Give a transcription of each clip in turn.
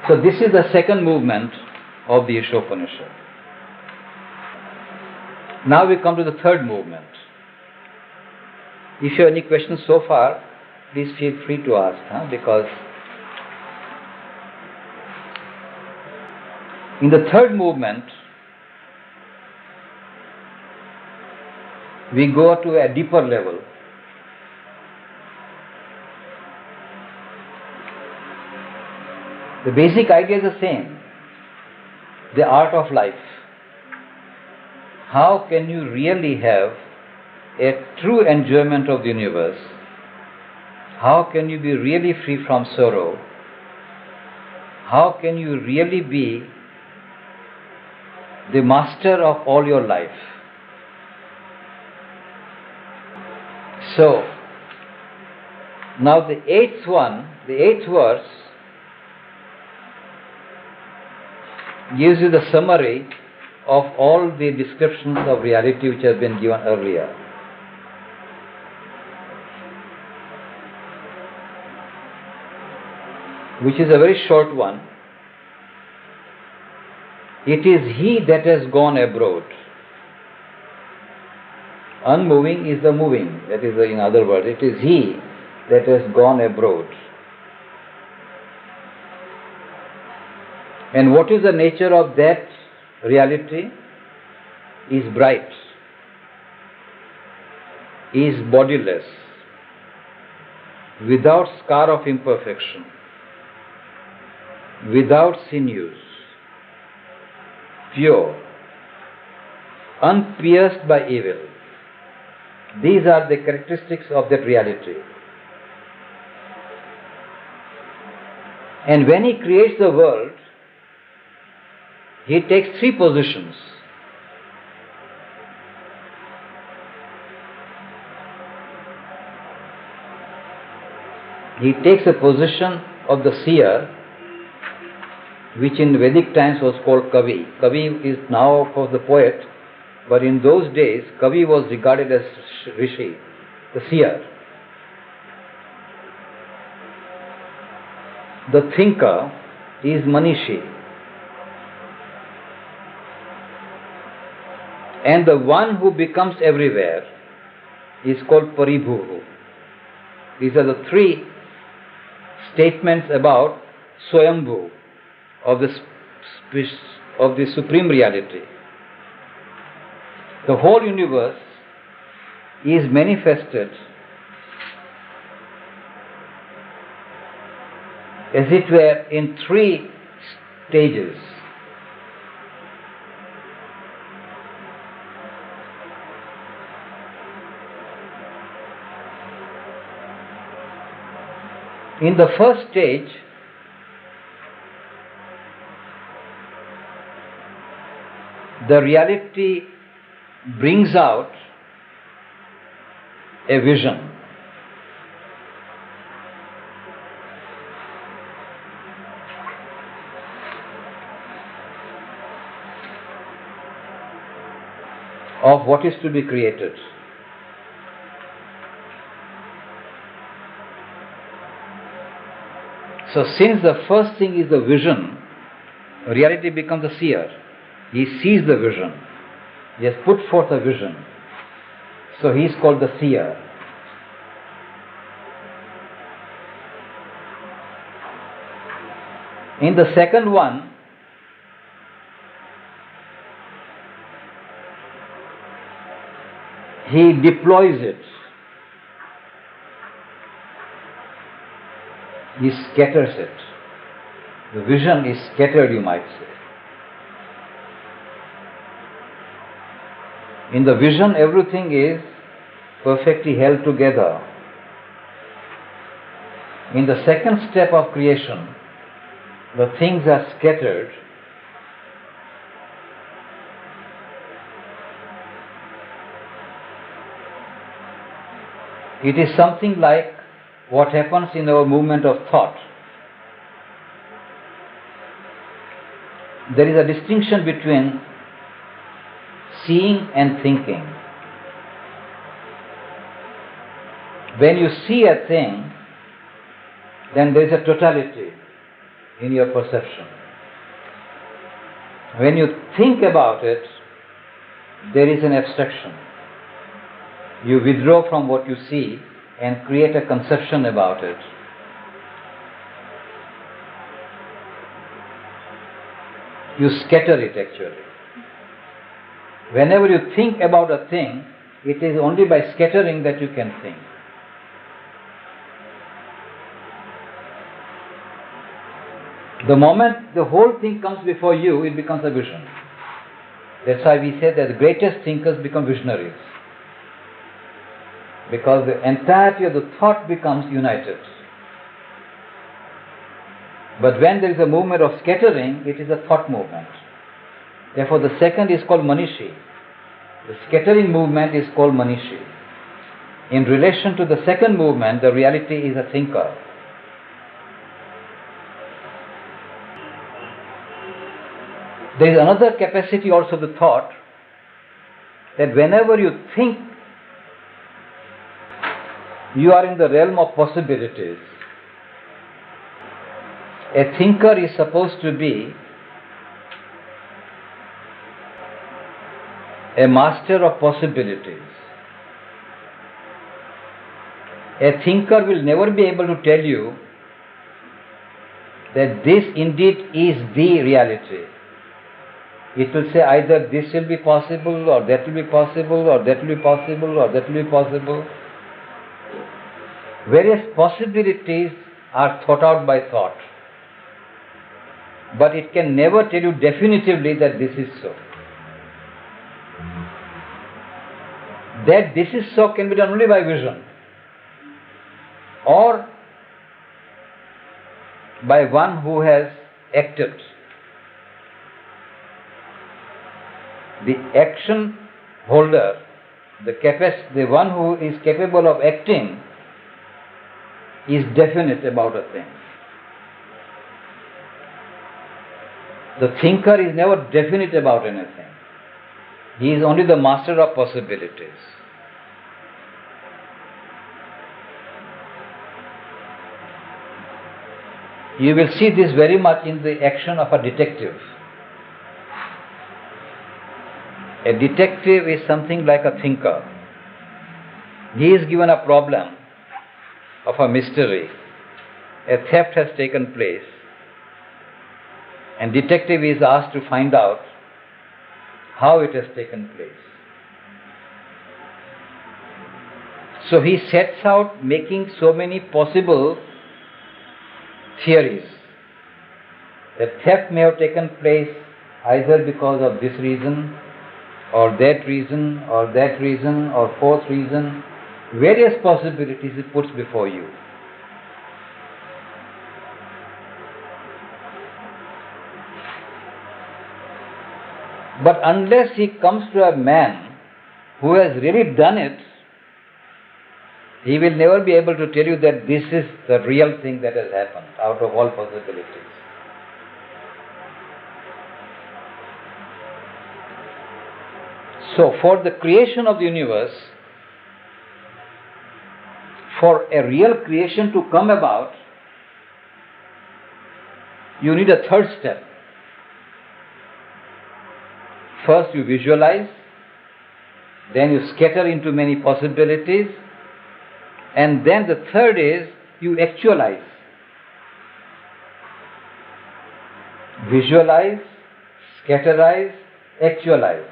So this is the second movement of the Isha Upanishad. Now we come to the third movement. If you have any questions so far, please feel free to ask, because in the third movement, we go to a deeper level. The basic idea is the same, the art of life. How can you really have a true enjoyment of the universe? How can you be really free from sorrow? How can you really be the master of all your life? So, now the eighth verse gives you the summary of all the descriptions of reality which have been given earlier. Which is a very short one. It is he that has gone abroad. Unmoving is the moving. That is, in other words, it is he that has gone abroad. And what is the nature of that reality? Is bright, is bodiless, without scar of imperfection, without sinews, pure, unpierced by evil. These are the characteristics of that reality. And when he creates the world, he takes three positions. He takes a position of the seer, which in Vedic times was called Kavi. Kavi is now, of course, the poet, but in those days, Kavi was regarded as Rishi, the seer. The thinker is Manishi. And the one who becomes everywhere is called Paribhuhu. These are the three statements about Swayambhu, of the supreme reality. The whole universe is manifested as it were in three stages. In the first stage, the reality brings out a vision. Of what is to be created. So since the first thing is the vision, reality becomes the seer. He sees the vision. He has put forth a vision. So he is called the seer. In the second one, he deploys it. He scatters it. The vision is scattered, you might say. In the vision, everything is perfectly held together. In the second step of creation, the things are scattered. It is something like what happens in our movement of thought. There is a distinction between seeing and thinking. When you see a thing, then there is a totality. in your perception. When you think about it, there is an abstraction. You withdraw from what you see and create a conception about it. You scatter it actually. Whenever you think about a thing, it is only by scattering that you can think. The moment the whole thing comes before you, it becomes a vision. That's why we say that the greatest thinkers become visionaries. Because the entirety of the thought becomes united. But when there is a movement of scattering, it is a thought movement. Therefore the second is called Manishi. The scattering movement is called Manishi. In relation to the second movement, the reality is a thinker. There is another capacity also of the thought, that whenever you think, you are in the realm of possibilities. A thinker is supposed to be a master of possibilities. A thinker will never be able to tell you that this indeed is the reality. It will say either this will be possible, or that will be possible, or that will be possible, or that will be possible. Various possibilities are thought out by thought. But it can never tell you definitively that this is so. That this is so can be done only by vision, or by one who has acted. The action holder, the one who is capable of acting, is definite about a thing. The thinker is never definite about anything. He is only the master of possibilities. You will see this very much in the action of a detective. A detective is something like a thinker. He is given a problem of a mystery. A theft has taken place, and detective is asked to find out how it has taken place. So he sets out making so many possible theories. The theft may have taken place either because of this reason, or that reason, or that reason, or fourth reason. Various possibilities he puts before you. But unless he comes to a man who has really done it, he will never be able to tell you that this is the real thing that has happened out of all possibilities. So, for the creation of the universe, for a real creation to come about, you need a third step. First you visualize, then you scatter into many possibilities, and then the third is you actualize. Visualize, scatterize, actualize.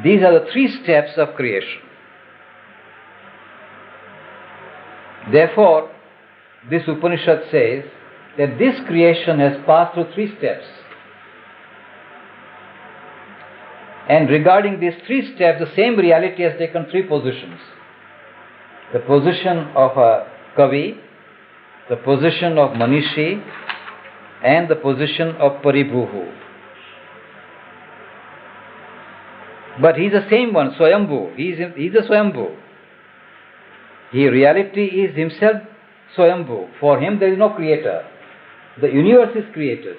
These are the three steps of creation. Therefore, this Upanishad says that this creation has passed through three steps. And regarding these three steps, the same reality has taken three positions. The position of a Kavi, the position of Manishi, and the position of Paribhuhu. But he is the same one, Swayambhu. He is a Swayambhu. Reality is himself Swayambhu. For him there is no creator. The universe is created,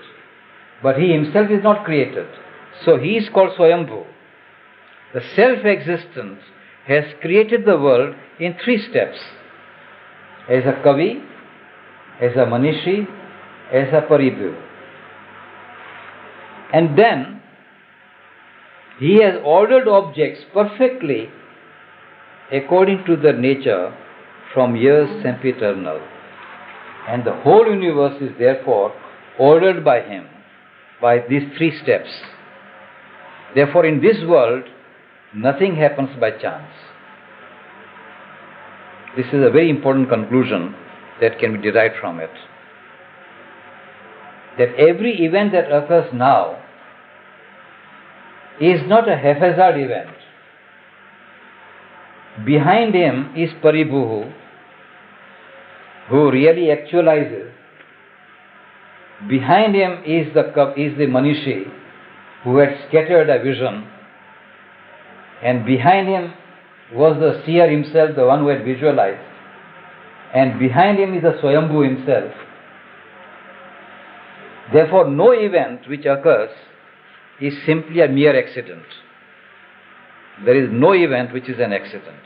but he himself is not created. So he is called Swayambhu. The self-existence has created the world in three steps. As a Kavi, as a Manishi, as a paribhu. And then he has ordered objects perfectly according to their nature from years sempiternal. And the whole universe is therefore ordered by him by these three steps. Therefore, in this world, nothing happens by chance. This is a very important conclusion that can be derived from it. That every event that occurs now is not a haphazard event. Behind him is Paribhuhu, who really actualizes. Behind him is the Manishi, who had scattered a vision. And behind him was the seer himself, the one who had visualized. And behind him is the Swayambhu himself. Therefore, no event which occurs is simply a mere accident. There is no event which is an accident.